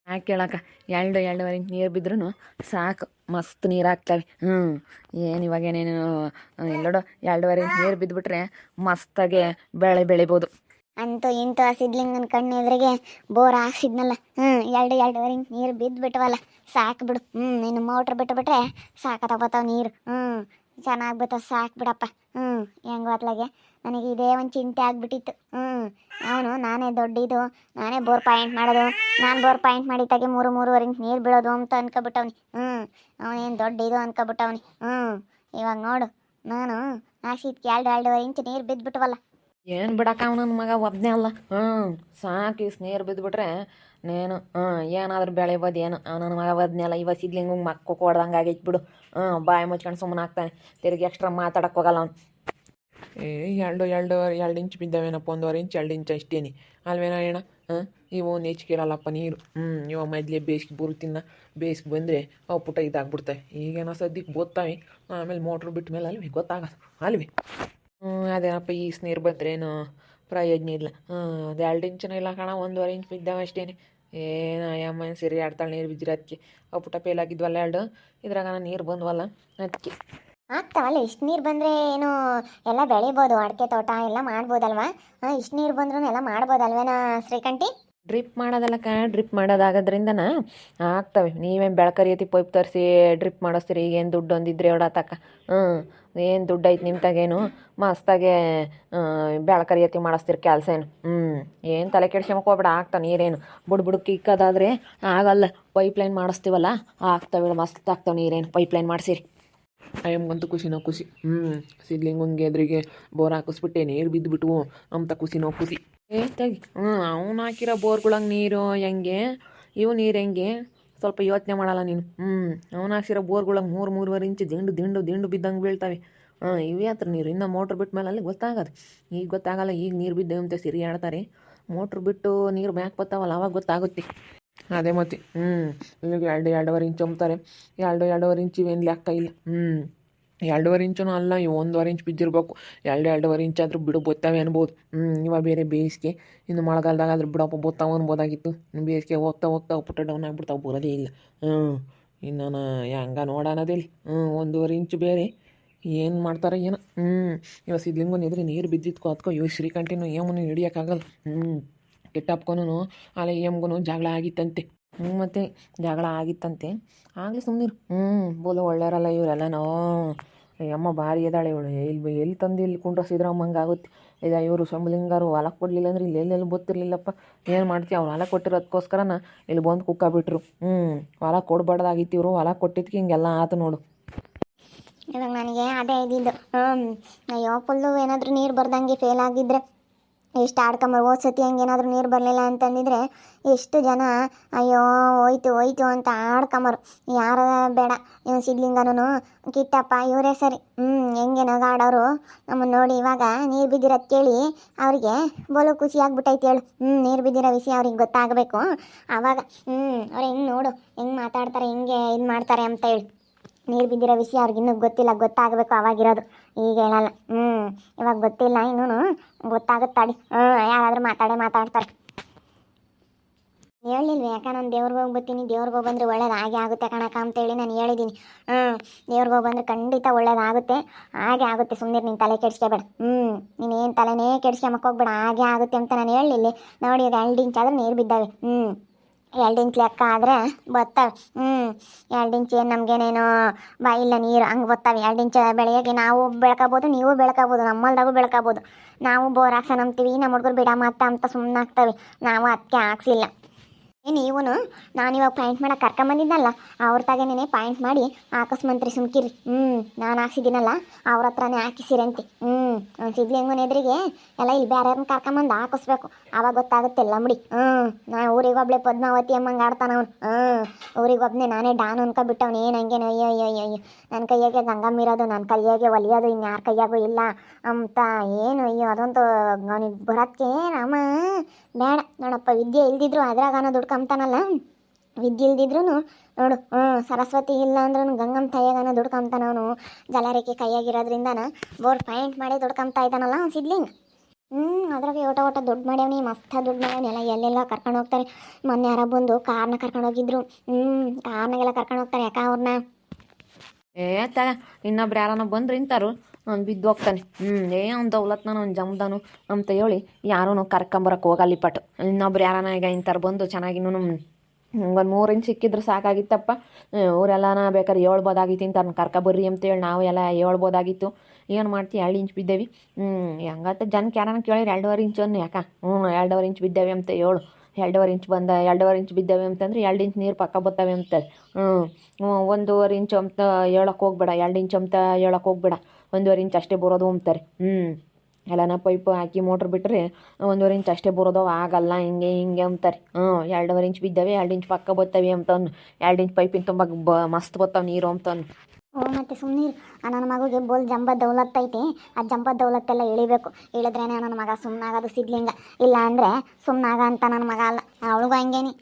ಯಾಕೆ ಕೇಳಕ್ಕ ಎರಡೂವರೆ ಇಂಚ್ ನೀರು ಬಿದ್ರೂ ಸಾಕು, ಮಸ್ತ್ ನೀರು ಹಾಕ್ತವೆ. ಏನು ಇವಾಗ ಏನೇನು ಎಲ್ಲೋಡು 2.5 ಇಂಚ್ ನೀರು ಬಿದ್ದುಬಿಟ್ರೆ ಮಸ್ತಾಗೆ ಬೆಳಿಬೋದು. ಅಂತೂ ಇಂತೂ ಆ ಸಿದ್ಲಿಂಗನ ಕಣ್ಣು ಎದುರಿಗೆ ಬೋರ್ ಹಾಕ್ಸಿದ್ನಲ್ಲ. 2.5 ಇಂಚ್ ನೀರು ಬಿದ್ದುಬಿಟ್ಟವಲ್ಲ, ಸಾಕು ಬಿಡು. ಇನ್ನು ಮೋಟ್ರ್ ಬಿಟ್ಟುಬಿಟ್ರೆ ಸಾಕತ್ತಾಗತ್ತಾವ ನೀರು. ಚೆನ್ನಾಗಿ ಬರ್ತಾವ, ಸಾಕು ಬಿಡಪ್ಪ. ಹೆಂಗೋ ಅತ್ಲಾಗೆ ನನಗೆ ಇದೇ ಒಂದು ಚಿಂತೆ ಆಗ್ಬಿಟ್ಟಿತ್ತು. ಅವನು ನಾನೇ ದೊಡ್ಡಿದು, ನಾನೇ ಬೋರ್ ಪಾಯಿಂಟ್ ಮಾಡೋದು, ನಾನು ಬೋರ್ ಪಾಯಿಂಟ್ ಮಾಡಿ ತಾಗೆ 3.5 ಇಂಚ್ ನೀರು ಬೀಳೋದು ಅಂತ ಅನ್ಕೊಬಿಟ್ಟವ್ನಿ. ಅವನೇನು ದೊಡ್ಡ ಇದು ಅನ್ಕೊಬಿಟ್ಟವ್ನಿ. ಇವಾಗ ನೋಡು, ನಾನು ಹಾಕ್ಸಿದ್ಕೆ 2.5 ಇಂಚ್ ನೀರು ಬಿದ್ದುಬಿಟ್ಟವಲ್ಲ. ಏನು ಬಿಡಕ್ಕ, ನನ್ನ ಮಗ ಒಬ್ಬನೇ ಅಲ್ಲ. ಸಾಕು ಇಸ್ ನೀರು ಬಿದ್ದುಬಿಟ್ರೆ ನೇನು ಏನಾದರೂ ಬೆಳಿಬೋದು. ಏನು ನನ್ನ ಮಗ ಒಬ್ಬನೇ ಅಲ್ಲ. ಇವ ಸಿದ್ಲಿಂಗ್ ಮಕ್ಕ ಕೊಡ್ದಂಗೆ ಆಗೈತೆ ಬಿಡು. ಬಾಯಿ ಮುಚ್ಕೊಂಡು ಸುಮ್ಮನೆ ಆಗ್ತಾನೆ, ತಿರುಗಿ ಎಕ್ಸ್ಟ್ರಾ ಮಾತಾಡಕ್ಕೆ ಹೋಗಲ್ಲ ಅವ್ನು. 2 ಇಂಚ್ ಬಿದ್ದಾವೇನಪ್ಪ, 1.5 ಇಂಚ್ 2 ಇಂಚ್ ಅಷ್ಟೇನಿ ಅಲ್ವೇನೋ ಅಣ್ಣ. ಇವು ನೆಚ್ಕಿರಲ್ಲಪ್ಪ ನೀರು. ಇವ ಮೊದಲೇ ಬೇಸಿಗೆ ಬರುತ್ತಿನ, ಬೇಸಿಗೆ ಬಂದರೆ ಅವು ಪುಟ್ಟ ಇದಾಗ್ಬಿಡ್ತಾವೆ. ಈಗೇನೋ ಸದ್ಯಕ್ಕೆ ಬೋತ್ತಾವೆ, ಆಮೇಲೆ ಮೋಟ್ರ್ ಬಿಟ್ಟ ಮೇಲೆ ಅಲ್ವಿ ಗೊತ್ತಾಗೋದು ಅಲ್ವಿ. ಅದೇನಪ್ಪ ಈ ನೀರು ಬಂದ್ರೇನು ಪ್ರಯೋಜನ ಇಲ್ಲ. ಅದು 2 ಇಂಚನೂ ಇಲ್ಲ ಕಣ, 1.5 ಇಂಚ್ ಬಿದ್ದಾವೆ ಅಷ್ಟೇನೆ. ಏನು ಅಯ್ಯಮ್ಮ ಸರಿ ಆಡ್ತಾಳೆ ನೀರು ಬಿದ್ದಿರ ಅದಕ್ಕೆ. ಅವು ಪುಟ್ಟ ಫೇಲ್ ಆಗಿದ್ವಲ್ಲ 2, ಇದ್ರಾಗ ನೀರು ಬಂದ್ವಲ್ಲ ಅದಕ್ಕೆ. ಆಗ್ತಾವಲ್ಲ, ಇಷ್ಟು ನೀರು ಬಂದರೆ ಏನು ಎಲ್ಲ ಬೆಳಿಬೋದು, ಅಡಿಕೆ ತೋಟ ಎಲ್ಲ ಮಾಡ್ಬೋದಲ್ವಾ. ಇಷ್ಟು ನೀರು ಬಂದ್ರೂ ಎಲ್ಲ ಮಾಡ್ಬೋದಲ್ವೇನಾ ಶ್ರೀಕಂಠಿ? ಡ್ರಿಪ್ ಮಾಡೋದಲ್ಲಕ್ಕ, ಡ್ರಿಪ್ ಮಾಡೋದಾಗೋದ್ರಿಂದನ ಆಗ್ತವೆ. ನೀವೇನು ಬೆಳಕರಿಯತಿ ಪೈಪ್ ತರಿಸಿ ಡ್ರಿಪ್ ಮಾಡಿಸ್ತೀರಿ, ಈಗೇನು ದುಡ್ಡು ಒಂದಿದ್ರೆ ಹೊಡತಕ್ಕ. ಏನು ದುಡ್ಡು ಐತೆ ನಿಮ್ಮ ತಗೇನು, ಮಸ್ತಾಗೆ ಬೆಳಕರಿಯತಿ ಮಾಡಿಸ್ತೀರಿ ಕೆಲಸ ಏನು. ಏನು ತಲೆ ಕೆಡ್ಸ್ಕೊಂಬಕ್ಕೆ ಹೋಗ್ಬೇಡ, ಆಗ್ತಾವೆ ನೀರೇನು. ಬುಡಕ್ಕೆ ಇಕ್ಕೋದಾದರೆ ಆಗಲ್ಲ. ಪೈಪ್ಲೈನ್ ಮಾಡಿಸ್ತೀವಲ್ಲ ಆಗ್ತವೆ, ಮಸ್ತ್ ಆಗ್ತಾವೆ ನೀರೇನು ಪೈಪ್ಲೈನ್ ಮಾಡಿಸಿರಿ. ಅಯ್ಯಮ್ಮಗಂತೂ ಖುಷಿ. ಸಿದ್ಲಿಂಗಂಗೆ ಎದುರಿಗೆ ಬೋರ್ ಹಾಕಿಸ್ಬಿಟ್ಟೆ, ನೀರು ಬಿದ್ದುಬಿಟ್ವು ಅಂತ ಖುಷಿ. ತೆಗಿ. ಅವ್ನು ಹಾಕಿರೋ ಬೋರ್ಗಳಂಗೆ ನೀರು ಹೆಂಗೆ, ಇವು ನೀರು ಹೆಂಗೆ, ಸ್ವಲ್ಪ ಯೋಚನೆ ಮಾಡಲ್ಲ ನೀನು. ಅವ್ನು ಹಾಕ್ಸಿರೋ ಬೋರ್ಗಳಂಗೆ 3.5 ಇಂಚ್ ದಿಂಡು ಬಿದ್ದಂಗೆ ಬೀಳ್ತವೆ. ಇವೇ ಹತ್ರ ನೀರು ಇನ್ನು ಮೋಟ್ರ್ ಬಿಟ್ಟ ಮೇಲೆ ಅಲ್ಲಿ ಗೊತ್ತಾಗೋದು. ಈಗ ಗೊತ್ತಾಗಲ್ಲ, ಈಗ ನೀರು ಬಿದ್ದೇವೆ ಅಂತ ಸಿರಿ ಆಡ್ತಾರೆ. ಮೋಟ್ರ್ ಬಿಟ್ಟು ನೀರು ಮ್ಯಾಕ್ ಬರ್ತಾವಲ್ಲ ಅವಾಗ ಗೊತ್ತಾಗುತ್ತೆ. ಅದೇ ಮತ್ತೆ. ಇವಾಗ 2.5 ಇಂಚ್ ಅಂಬ್ತಾರೆ. 2.5 ಇಂಚ್ ಇವೇನು ಲೆಕ್ಕ ಇಲ್ಲ. 2.5 ಇಂಚೂ ಅಲ್ಲ, ಇವು 1.5 ಇಂಚ್ ಬಿದ್ದಿರ್ಬೇಕು. 2.5 ಇಂಚ್ ಆದರೂ ಬಿಡು ಬತ್ತಾವೆ ಅನ್ಬೋದು. ಇವಾಗ ಬೇರೆ ಬೇಸಿಗೆ, ಇನ್ನು ಮಳೆಗಾಲದಾಗ ಆದ್ರೂ ಬಿಡಪ್ಪ ಬತ್ತಾವ ಅನ್ಬೋದಾಗಿತ್ತು. ಬೇಸಿಗೆ ಹೋಗ್ತಾ ಪುಟ್ಟ ಡೌನ್ ಆಗಿಬಿಡ್ತಾವೆ, ಬರೋದೇ ಇಲ್ಲ. ಇನ್ನು ಹೆಂಗ ನೋಡೋಣದಿಲ್ಲ. 1.5 ಇಂಚ್ ಬೇರೆ ಏನು ಮಾಡ್ತಾರೆ ಏನೋ. ಇವಾಗ ಸಿದ್ಲಿಂಗನ ಎದುರು ನೀರು ಬಿದ್ದಿದ್ಕೋ ಅದಕ್ಕೋ ಇವಾಗ ಶ್ರೀಕಂಠಿನೂ ಏಮನ್ನು ಹಿಡಿಯೋಕ್ಕಾಗಲ್ಲ. ಕೆಟ್ಟಪ್ಕೊನು ಅಲ್ಲ ಎಮ್ಗೂ ಜಗಳ ಆಗಿತ್ತಂತೆ. ಮತ್ತು ಜಗಳ ಆಗಿತ್ತಂತೆ. ಆಗಲಿ ಸುಮ್ಮನಿರು. ಬೋಲು ಒಳ್ಳೆಯರಲ್ಲ ಇವರೆಲ್ಲನೋ. ಅಮ್ಮ ಭಾರಿ ಎದಾಳೆ ಇವಳು. ಎಲ್ಲಿ ತಂದು ಇಲ್ಲಿ ಕುಂಡ್ರಸಿದ್ರಮ್ಮಂಗೆ ಆಗುತ್ತೆ. ಇವರು ಶಂಭಲಿಂಗಾರು ಹೊಲಕ್ಕೆ ಕೊಡಲಿಲ್ಲ ಅಂದ್ರೆ ಇಲ್ಲಿ ಎಲ್ಲೆಲ್ಲಿ ಗೊತ್ತಿರಲಿಲ್ಲಪ್ಪ. ಏನು ಮಾಡ್ತೀವಿ, ಅವ್ರು ಹೊಲ ಕೊಟ್ಟಿರೋದಕ್ಕೋಸ್ಕರನ ಇಲ್ಲಿ ಬಂದು ಕುಕ್ಕಾಬಿಟ್ರು. ಹೊಲ ಕೊಡಬಾರ್ದಾಗಿತ್ತು, ಇವರು ಹೊಲ ಕೊಟ್ಟಿದ್ದಕ್ಕೆ ಹಿಂಗೆಲ್ಲ ಆತು ನೋಡು. ಇವಾಗ ನನಗೆ ಅದೇ ಇದ್ದಿದ್ದು. ಅಯ್ಯೋ ಫುಲ್ಲು ಏನಾದರೂ ನೀರು ಬರ್ದಂಗೆ ಫೇಲ್ ಆಗಿದ್ರೆ ಎಷ್ಟು ಆಡ್ಕೊಂಬರು. ಸತಿ ಹಂಗೆ ಏನಾದರೂ ನೀರು ಬರಲಿಲ್ಲ ಅಂತಂದಿದ್ರೆ ಎಷ್ಟು ಜನ ಅಯ್ಯೋ ಹೋಯ್ತು ಅಂತ ಆಡ್ಕೊಂಬರು. ಯಾರ ಬೇಡ, ಇವನು ಸಿದ್ಲಿಂಗನೂ ಕಿಟ್ಟಪ್ಪ ಇವರೇ ಸರಿ. ಹೆಂಗೆ ನಗಾಡೋರು ನಮ್ಮನ್ನು ನೋಡಿ. ಇವಾಗ ನೀರು ಬಿದ್ದಿರೋದು ಕೇಳಿ ಅವರಿಗೆ ಬೋಲು ಖುಷಿ ಆಗ್ಬಿಟ್ಟೈತೆ ಹೇಳು. ನೀರು ಬಿದ್ದಿರೋ ವಿಷಯ ಅವ್ರಿಗೆ ಗೊತ್ತಾಗಬೇಕು. ಆವಾಗ ಅವ್ರು ಹೆಂಗೆ ನೋಡು ಹೆಂಗೆ ಮಾತಾಡ್ತಾರೆ, ಹೆಂಗೆ ಇದು ಮಾಡ್ತಾರೆ ಅಂತ ಹೇಳಿ. ನೀರು ಬಿದ್ದಿರೋ ವಿಷಯ ಅವ್ರಿಗೆ ಇನ್ನೂ ಗೊತ್ತಿಲ್ಲ, ಗೊತ್ತಾಗಬೇಕು ಅವಾಗಿರೋದು. ಈಗ ಹೇಳಲ್ಲ. ಇವಾಗ ಗೊತ್ತಿಲ್ಲ, ಇನ್ನೂ ಗೊತ್ತಾಗುತ್ತಾಡಿ. ಯಾರಾದರೂ ಮಾತಾಡ್ತಾರೆ. ಹೇಳಿಲ್ವೇ ಯಾಕೆ ನಾನು ದೇವ್ರಿಗೆ ಹೋಗಿ ಬರ್ತೀನಿ, ದೇವ್ರಿಗೆ ಹೋಗಿ ಬಂದರೆ ಒಳ್ಳೇದು ಹಾಗೆ ಆಗುತ್ತೆ ಕಣಕ್ಕ ಅಂತೇಳಿ ನಾನು ಹೇಳಿದ್ದೀನಿ. ದೇವ್ರಿಗೆ ಹೋಗಿ ಬಂದರೆ ಖಂಡಿತ ಒಳ್ಳೇದಾಗುತ್ತೆ, ಹಾಗೆ ಆಗುತ್ತೆ. ಸುಮ್ಮನೆ ನೀನು ತಲೆ ಕೆಡಿಸ್ಕೋಬೇಡ. ನೀನೇನು ತಲೆನೇ ಕೆಡಿಸ್ಕೊಂಬಕ್ಕೆ ಹೋಗ್ಬೇಡ, ಹಾಗೆ ಆಗುತ್ತೆ ಅಂತ ನಾನು ಹೇಳಿಲ್ಲ. ನೋಡಿ ಈಗ 2 ಇಂಚ್ ಆದರೂ ನೀರು ಬಿದ್ದಾವೆ. 2 ಇಂಚ್ ಲೆಕ್ಕ ಆದರೆ ಬರ್ತವೆ. 2 ಇಂಚ್ ಏನು ನಮಗೇನೇನೋ ಬಾಯಿಲ್ಲ ನೀರು ಹಂಗೆ ಬರ್ತವೆ. 2 ಇಂಚ್ ಬೆಳೆಯೋಕ್ಕೆ ನಾವು ಬೆಳ್ಕೋಬೋದು, ನೀವು ಬೆಳ್ಕೋಬೋದು, ನಮ್ಮಲ್ದಾಗೂ ಬೆಳ್ಕೋಬೋದು. ನಾವು ಬೋರ್ ಹಾಕ್ಸೋಣ ಅಂತೀವಿ, ನಮ್ಮ ಹುಡುಗರು ಬಿಡ ಅಂತ ಸುಮ್ಮನೆ ಆಗ್ತವೆ. ನಾವು ಅದಕ್ಕೆ ಹಾಕ್ಸಿಲ್ಲ. ನೀವು ನಾನು ಇವಾಗ ಪಾಯಿಂಟ್ ಮಾಡಕ್ಕೆ ಕರ್ಕೊಂಬಂದಿದ್ದಲ್ಲ, ಅವ್ರ ತಾಗೇನೆ ಪಾಯಿಂಟ್ ಮಾಡಿ ಹಾಕಿಸ್ಮಂತ್ರಿ ಸುಮ್ಕಿರಿ. ನಾನು ಹಾಕ್ಸಿದ್ದೀನಲ್ಲ ಅವ್ರ ಹತ್ರನೇ ಹಾಕಿಸಿರಂತೆ. ಸಿದ್ಲಿಂಗನ ಎದುರಿಗೆ ಎಲ್ಲ ಇಲ್ಲಿ ಬೇರೆಯವ್ರನ್ನ ಕರ್ಕೊಂಬಂದು ಹಾಕಿಸ್ಬೇಕು, ಆವಾಗ ಗೊತ್ತಾಗುತ್ತೆಲ್ಲ ಮುಡಿ. ನಾ ಊರಿಗೊಬ್ಳೆ ಪದ್ಮಾವತಿ ಅಮ್ಮಂಗೆ ಆಡ್ತಾನ ಅವನು. ಊರಿಗೊಬ್ಬನೇ ನಾನೇ ಡಾನ್ ಅನ್ಕೊಬಿಟ್ಟವ್ನು. ಏನು ಹಂಗೇನು ಅಯ್ಯೋ ನನ್ನ ಕೈಯಾಗೆ ಗಂಗಮ್ಮ ಇರೋದು, ನನ್ನ ಕೈಯಾಗೆ ಒಲಿಯೋದು, ಇನ್ಯಾರ ಕೈಯಾಗೂ ಇಲ್ಲ ಅಂತ. ಏನು ಅಯ್ಯೋ ಅದಂತೂ ಅವನಿಗೆ ಬರೋಕ್ಕೆ ರಾಮ ಬೇಡ. ನೋಡಪ್ಪ ವಿದ್ಯೆ ಇಲ್ದಿದ್ರು ಅದ್ರಾಗ ದುಡ್ಕೊಂತಾನಲ್ಲ. ವಿದ್ಯೆ ಇಲ್ದಿದ್ರು ನೋಡು, ಸರಸ್ವತಿ ಇಲ್ಲ ಅಂದ್ರೂ ಗಂಗಮ್ಮ ಕೈಯಾಗನ ದುಡ್ಕೊಂತಾನ ಅವನು. ಜಲರೇಖೆ ಕೈಯಾಗಿರೋದ್ರಿಂದನ ಬೋರ್ ಪಾಯಿಂಟ್ ಮಾಡಿ ದುಡ್ಕೊಂತ ಇದ್ದಾನಲ್ಲ ಅವ್ನು ಸಿದ್ಲಿಂಗ್. ಅದ್ರಾಗೆ ಓಟ ಓಟ ದುಡ್ಡು ಮಾಡ್ಯಾವ್ನಿ, ಮಸ್ತ ದುಡ್ಡು ಮಾಡ್ಯಾವ್ನಿ. ಎಲ್ಲ ಎಲ್ಲೆಲ್ಲ ಕರ್ಕೊಂಡು ಹೋಗ್ತಾರೆ. ಮೊನ್ನೆ ಯಾರ ಬಂದು ಕಾರ್ನ ಕರ್ಕೊಂಡು ಹೋಗಿದ್ರು. ಕಾರ್ನಾಗೆಲ್ಲ ಕರ್ಕೊಂಡು ಹೋಗ್ತಾರೆ ಯಾಕ ಅವ್ರನ್ನ. ಏ ತಗ ಇನ್ನೊಬ್ರು ಯಾರನ್ನ ಬಂದ್ರೆ ಇಂತಾರು ಅವ್ನು ಬಿದ್ದು ಹೋಗ್ತಾನೆ. ಅವ್ನು ದೌಲತ್ನ ಅವ್ನು ಜಮ್ದಾನು ಅಂತ ಹೇಳಿ ಯಾರೂ ಕರ್ಕೊಂಬರಕ್ಕೆ ಹೋಗಲ್ಲಿ ಪಟ್ಟು. ಇನ್ನೊಬ್ರು ಯಾರನ ಈಗ ಇಂಥವ್ರು ಬಂದು ಚೆನ್ನಾಗಿನೂ ಒಂದು 3 ಇಂಚ್ ಸಿಕ್ಕಿದ್ರೆ ಸಾಕಾಗಿತ್ತಪ್ಪ. ಅವರೆಲ್ಲನ ಬೇಕಾದ್ರೆ ಹೇಳ್ಬೋದಾಗಿತ್ತು ಇಂಥವ್ರನ್ನ ಕರ್ಕೊಬರ್ರಿ ಅಂತೇಳಿ ನಾವು ಎಲ್ಲ ಹೇಳ್ಬೋದಾಗಿತ್ತು. ಏನು ಮಾಡ್ತೀವಿ 2 ಇಂಚ್ ಬಿದ್ದೇವಿ. ಹೆಂಗತ್ತ ಜನಕ್ಕೆ ಯಾರನ್ನ ಕೇಳಿದ್ರೆ 2.5 ಇಂಚ್ ಅನ್ನು ಯಾಕ 2.5 ಇಂಚ್ ಬಿದ್ದೇವೆ ಅಂತ ಹೇಳು. 2.5 ಇಂಚ್ 2.5 ಇಂಚ್ ಬಿದ್ದೇವೆ ಅಂತಂದ್ರೆ 2 ಇಂಚ್ ನೀರು ಪಕ್ಕ ಬರ್ತವೆ ಅಂತಾರೆ. 1.5 ಇಂಚ್ ಅಂತ ಹೇಳಕ್ಕೆ ಹೋಗ್ಬೇಡ, 2 ಇಂಚ್ ಅಂತ ಹೇಳಕ್ಕೆ ಹೋಗ್ಬೇಡ, 1.5 ಇಂಚ್ ಅಷ್ಟೇ ಬರೋದು ಅಂತಾರೆ. ಎಲ್ಲನ ಪೈಪ್ ಹಾಕಿ ಮೋಟ್ರ್ ಬಿಟ್ಟರೆ 1.5 ಇಂಚ್ ಅಷ್ಟೇ ಬರೋದು, ಆಗಲ್ಲ ಹಿಂಗೆ ಹಿಂಗೆ ಅಂತಾರೆ. 2.5 ಇಂಚ್ ಬಿದ್ದಾವೆ, 2 ಇಂಚ್ ಪಕ್ಕ ಬರ್ತವೆ ಅಂತಂದು 2 ಇಂಚ್ ಪೈಪಿನ ತುಂಬ ಮಸ್ತ್ ಬರ್ತಾವೆ ನೀರು ಅಂತಂದು. ಮತ್ತು ಸುಮ್ಮನೆ ನನ್ನ ಮಗುಗೆ ಬೋಲ್ ಜಂಬ ದೌಲತ್ ಐತಿ. ಆ ಜಂಬ ದೌಲತ್ತೆಲ್ಲ ಇಳಿಬೇಕು. ಇಳಿದ್ರೇನೆ ನನ್ನ ಮಗ ಸುಮ್ಮನಾಗೋದು ಸಿದ್ಲಿಂಗ. ಇಲ್ಲ ಅಂದರೆ ಸುಮ್ಮನಾಗ ಅಂತ ನನ್ನ ಮಗ ಅಲ್ಲ. ಅವಳಿಗೂ ಹಂಗೇನಿ.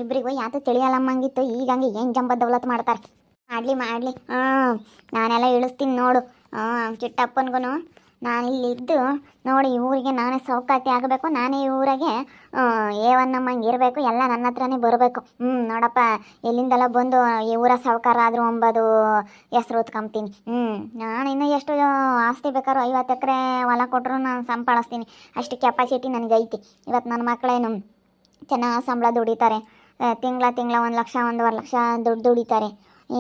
ಇಬ್ಬರಿಗೂ ಯಾತು ತಿಳಿಯಲ್ಲಮ್ಮಂಗಿತ್ತು. ಈಗ ಹಂಗೆ ಏನು ಜಂಬ ದೌಲತ್ ಮಾಡ್ತಾರೆ. ಮಾಡಲಿ ನಾನೆಲ್ಲ ಇಳಿಸ್ತೀನಿ ನೋಡು. ಚಿಟ್ಟಪ್ಪನಿಗೂ ನಾನು ಇಲ್ಲಿದ್ದು ನೋಡಿ ಈ ಊರಿಗೆ ನಾನೇ ಸೌಕಾತಿ ಆಗಬೇಕು. ನಾನೇ ಈ ಊರಿಗೆ ಏವನ್ನಮ್ಮಂಗೆ ಇರಬೇಕು. ಎಲ್ಲ ನನ್ನ ಹತ್ರನೇ ಬರಬೇಕು. ನೋಡಪ್ಪ ಎಲ್ಲಿಂದೆಲ್ಲ ಬಂದು ಈ ಊರ ಸಾವುಕಾರ ಆದರೂ ಅಂಬೋದು ಹೆಸ್ರು ಹೊತ್ಕೊಂತೀನಿ. ನಾನು ಇನ್ನೂ ಎಷ್ಟು ಆಸ್ತಿ ಬೇಕಾದ್ರೂ 50 ಎಕರೆ ಹೊಲ ಕೊಟ್ಟರು ನಾನು ಸಂಪಾದಿಸ್ತೀನಿ. ಅಷ್ಟು ಕೆಪಾಸಿಟಿ ನನಗೈತಿ. ಇವತ್ತು ನನ್ನ ಮಕ್ಕಳೇನು ಚೆನ್ನಾಗಿ ಸಂಬಳ ದುಡಿತಾರೆ. ತಿಂಗಳ 1 ಲಕ್ಷ 1.5 ಲಕ್ಷ ದುಡ್ಡು ದುಡಿತಾರೆ.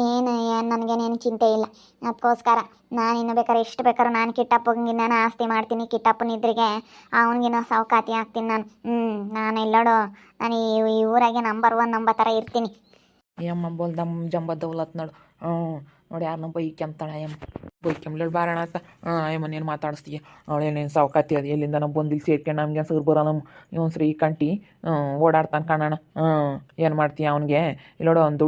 ಏನು ನನಗೇನೇನು ಚಿಂತೆ ಇಲ್ಲ. ಅದಕ್ಕೋಸ್ಕರ ನಾನು ಇನ್ನು ಬೇಕಾದ್ರೆ ಎಷ್ಟು ಬೇಕಾದ್ರೂ ನಾನು ಕಿಟ್ಟಪ್ಪಂಗೆ ನಾನು ಆಸ್ತಿ ಮಾಡ್ತೀನಿ. ಕಿಟ್ಟಪ್ಪನಿದ್ರಿಗೆ ಅವನಿಗಿನ ಸಾವುಕಾತಿ ಆಗ್ತೀನಿ ನಾನು. ನಾನು ಎಲ್ಲೋಡು ನಾನು ಈ ಊರಾಗೆ ನಂಬರ್ 1 ನಂಬರ್ ಥರ ಇರ್ತೀನಿ. ಅಯ್ಯಮ್ಮ ಬೋಲ್ ಜಂಬ ದೌಲತ್ ನೋಡು. ನೋಡಿ ಯಾರನ್ನ ಬೈಕೆಂಬ್ತಾಳೆ ಅಯ್ಯಮ್ಮ. ಬೈಕೆಂಬ್ಲೇಳು ಬಾರಣ ಅಂತ ಅಯ್ಯಮ್ಮನೇನು ಮಾತಾಡಿಸ್ತೀಯ. ಅವಳೇನೇನು ಸಾವುಕಾತಿ ಅದು ಎಲ್ಲಿಂದ ನಾವು ಬಂದಿಲ್ಲಿ ಸೇರ್ಕೊಂಡು ನಮಗೆ ಸರ್ ಬರೋ ನಮ್ಮ ಇವನು ಶ್ರೀಕಂಠಿ ಓಡಾಡ್ತಾನೆ ಕಾಣೋಣ. ಏನು ಮಾಡ್ತೀಯ ಅವನಿಗೆ ಇಲ್ಲೋಡು ಅವ್ನು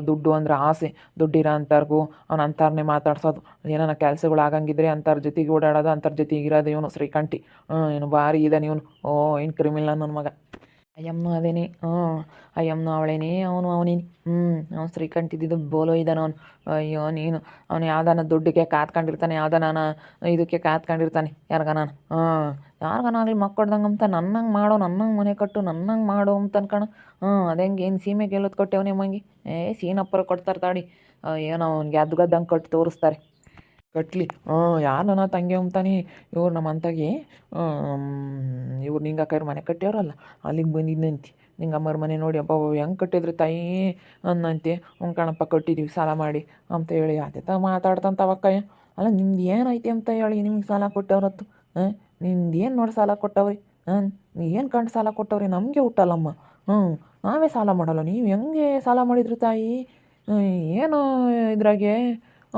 ದುಡ್ಡು ಅಂದ್ರೆ ಆಸೆ. ದುಡ್ಡಿರೋ ಅಂತಾರ್ಗೂ ಅವ್ನು ಅಂತಾರನ್ನೇ ಮಾತಾಡ್ಸೋದು. ಏನಾನ ಕೆಲಸಗಳು ಆಗಂಗಿದ್ರೆ ಅಂತಾರ ಜೊತೆಗೆ ಓಡಾಡೋದು, ಅಂತಾರ ಜೊತೆಗೆ ಇರೋದು ಇವನು ಶ್ರೀಕಂಠಿ. ಏನು ಭಾರಿ ಇದ್ದಾನೆ ಇವನು. ಏನು ಕ್ರಿಮಿನಲ್ ನನ್ನ ಮಗ. ಅಯ್ಯಮ್ಮನೂ ಅದೇನೇ. ಅಯ್ಯಮ್ಮನೂ ಅವಳೇನೇ, ಅವನೇನೆ. ಅವ್ನು ಶ್ರೀಕಂಠಿದ್ದು ಬೋಲೋ ಇದ್ದಾನೆ ಅವನು. ಅಯ್ಯೋ ನೀನು ಅವನು ಯಾವ್ದಾನ ದುಡ್ಡಿಗೆ ಕಾತ್ಕೊಂಡಿರ್ತಾನೆ, ಯಾವ್ದಾನ ಇದಕ್ಕೆ ಕಾತ್ಕೊಂಡಿರ್ತಾನೆ. ಯಾರಿಗಾನ ಯಾರಿಗಾನಾಗಲಿ ಮಕ್ಕಳ್ದಂಗೆ ಅಂತ ನನ್ನಂಗೆ ಮಾಡೋ, ನನ್ನಂಗೆ ಮನೆ ಕಟ್ಟು, ನನ್ನಂಗೆ ಮಾಡೋ ಅಂತ ಅನ್ಕೋಣ. ಅದಂಗೆ ಏನು ಸೀಮೆ ಗೆಲ್ಲೋದು ಕೊಟ್ಟೆವನೇ ಮಂಗಿ. ಸೀನಪ್ಪರ ಕೊಡ್ತಾರೆ ತಾಡಿ. ಏನೋ ಅವ್ನಿಗೆ ಗದ್ದಂಗೆ ಕಟ್ಟು ತೋರಿಸ್ತಾರೆ. ಕಟ್ಲಿ ಯಾರು ನನ್ನ ತಂಗಿ ಅಂತಾನೆ. ಇವ್ರು ನಮ್ಮ ಅಂತಾಗಿ ಇವ್ರು ನಿಂಗಕ್ಕವ್ರ ಮನೆ ಕಟ್ಟಿಯವ್ರಲ್ಲ, ಅಲ್ಲಿಗೆ ಬಂದಿದ್ದಂತಿ. ನಿಂಗಮ್ಮರ ಮನೆ ನೋಡಿ ಅಪ್ಪ ಹೆಂಗೆ ಕಟ್ಟಿದ್ರು ತಾಯಿ ಅನ್ನಂತೆ. ಕಣಪ್ಪ ಕಟ್ಟಿದ್ದೀವಿ ಸಾಲ ಮಾಡಿ ಅಂತ ಹೇಳಿ ಅದೇ ಮಾತಾಡ್ತಂತ ಅವಕ್ಕಯ್ಯ. ಅಲ್ಲ ನಿಮ್ದು ಏನೈತಿ ಅಂತ ಹೇಳಿ ನಿಮ್ಗೆ ಸಾಲ ಕೊಟ್ಟವ್ರತ್ತು. ನಿಮ್ದು ಏನು ನೋಡಿ ಸಾಲ ಕೊಟ್ಟವ್ರಿ? ಏನು ಕಂಡು ಸಾಲ ಕೊಟ್ಟವ್ರಿ? ನಮಗೆ ಹುಟ್ಟಲ್ಲಮ್ಮ. ನಾವೇ ಸಾಲ ಮಾಡಲ್ಲ, ನೀವು ಹೆಂಗೆ ಸಾಲ ಮಾಡಿದ್ರಿ ತಾಯಿ? ಏನು ಇದ್ರಾಗೆ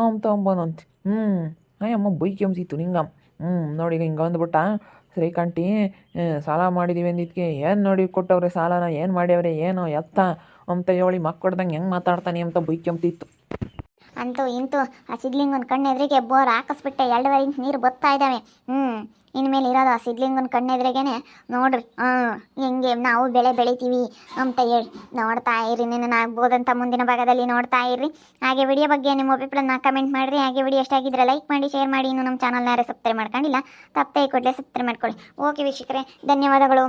ಅಂತ ಅಂಬನಂತೆ. ಅಯ್ಯಮ್ಮ ಬೈಕೆಂಬ್ಸಿತ್ತು ನಿಂಗಮ್ಮ. ನೋಡಿ ಹಿಂಗೆ ಅಂದ್ಬಿಟ್ಟ ಶ್ರೀಕಂಠಿ. ಸಾಲ ಮಾಡಿದ್ದೀವಿ ಅಂದಿದ್ದಕ್ಕೆ ಏನು ನೋಡಿ ಕೊಟ್ಟವ್ರೆ ಸಾಲನ, ಏನು ಮಾಡ್ಯವ್ರೆ ಏನೋ ಎತ್ತ ಅಂತ ಹೇಳಿ ಮಕ್ಕಳ್ದಂಗೆ ಹೆಂಗೆ ಮಾತಾಡ್ತಾನೆ ಅಂತ ಬೈಕೆಂಬ್ತಿತ್ತು. ಅಂತೂ ಇಂತೂ ಆ ಸಿದ್ಲಿಂಗನ ಕಣ್ಣೆದ್ರಿಗೆ ಬೋರ್ ಹಾಕಿಸ್ಬಿಟ್ಟೆ. 2.5 ಇಂಚ್ ನೀರು ಬರ್ತಾ ಇದ್ದಾವೆ. ಇನ್ಮೇಲೆ ಇರೋದು ಆ ಸಿದ್ಲಿಂಗನ ಕಣ್ಣೆದ್ರಿಗೇನೆ ನೋಡ್ರಿ ಹೆಂಗೆ ನಾವು ಬೆಳೆ ಬೆಳಿತೀವಿ ಅಂತ ಹೇಳಿ. ನೋಡ್ತಾ ಇರಿ, ನಿನ್ನ ಆಗ್ಬೋದಂತ ಮುಂದಿನ ಭಾಗದಲ್ಲಿ ನೋಡ್ತಾ ಇರ್ರಿ. ಹಾಗೆ ವಿಡಿಯೋ ಬಗ್ಗೆ ನಿಮ್ಮ ಅಭಿಪ್ರಾಯನ ಕಮೆಂಟ್ ಮಾಡಿರಿ. ಹಾಗೆ ವಿಡಿಯೋ ಎಷ್ಟಾಗಿದ್ರೆ ಲೈಕ್ ಮಾಡಿ, ಶೇರ್ ಮಾಡಿ. ಇನ್ನು ನಮ್ಮ ಚಾನಲ್ನ ಯಾರು ಸಬ್ಸ್ಕ್ರೈಬ್ ಮಾಡ್ಕೊಂಡಿಲ್ಲ ತಪ್ಪೇ ಕೊಡಲೇ ಸಬ್ಸ್ಕ್ರೈಬ್ ಮಾಡ್ಕೊಳ್ಳಿ. ಓಕೆ ವೀಕ್ಷಕರೇ, ಧನ್ಯವಾದಗಳು.